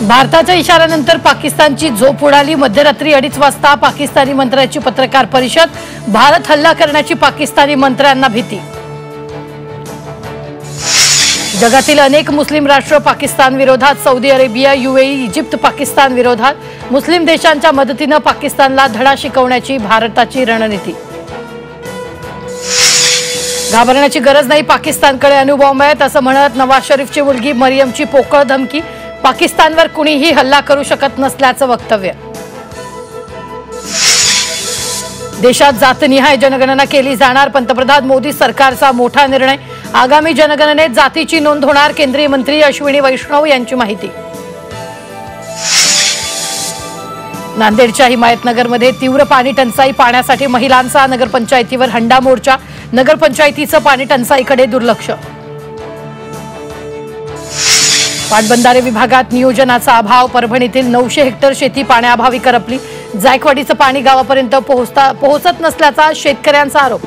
भारताच्या इशाऱ्यानंतर पाकिस्तानची झोप उडाली। मध्यरात्री 2:30 वाजता पाकिस्तानी मंत्र्यांची पत्रकार परिषद। भारत हल्ला करण्याची पाकिस्तानी मंत्र्यांना भीती। जगातील अनेक मुस्लिम राष्ट्र पाकिस्तान विरोधात, Saudi Arabia, UAE, Egypt Pakistan विरोधात। मुस्लिम देशांच्या मदतीने पाकिस्तानला धडा शिकवण्याची भारताची रणनीती। घाबरण्याची गरज नाही, पाकिस्तानकडे अणुबॉम्ब आहेत असं म्हणत नवाज शरीफची मुलगी मरियमची पोकळ धमकी। पाकिस्तानवर कुणीही हल्ला करू शकत नसल्याचं वक्तव्य। देशात जातनिहाय जनगणना केली जाणार, पंतप्रधान मोदी सरकारचा मोठा निर्णय। आगामी जनगणनेत जातीची नोंद होणार, केंद्रीय मंत्री अश्विनी वैष्णव यांची माहिती। नांदेडच्या हिमायतनगरमध्ये तीव्र पाणी टंचाई, पाण्यासाठी महिलांचा नगरपंचायतीवर हंडा मोर्चा। नगरपंचायतीचं पाणी टंचाईकडे दुर्लक्ष। पाटबंधारे विभागात नियोजनाचा अभाव, परभणीतील 900 हेक्टर शेती पाण्याअभावी करपली। जायकवाडीचं पाणी गावापर्यंत पोहोचत नसल्याचा शेतकऱ्यांचा आरोप।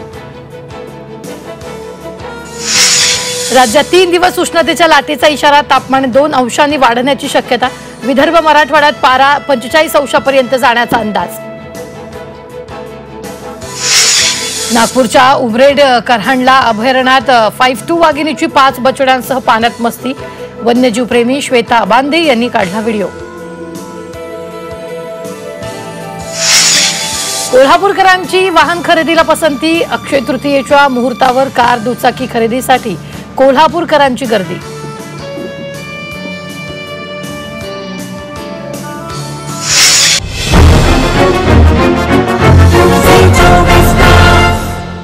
राज्यात 3 दिवस उष्णतेच्या लाटेचा इशारा, तापमान 2 अंशांनी वाढण्याची शक्यता। विदर्भ मराठवाड्यात पारा 45 अंशापर्यंत जाण्याचा अंदाज। नागपूरच्या उमरेड करहांडला अभयारण्यात 5-2 वाघिणीची 5 बछड्यांसह पाण्यात मस्ती। वन्यजीव प्रेमी श्वेता बांदे यांनी काढला व्हिडिओ। कोल्हापूरकरांची वाहन खरेदीला पसंती, अक्षय तृतीयेच्या मुहूर्तावर कार दुचाकी खरेदीसाठी कोल्हापूरकरांची गर्दी।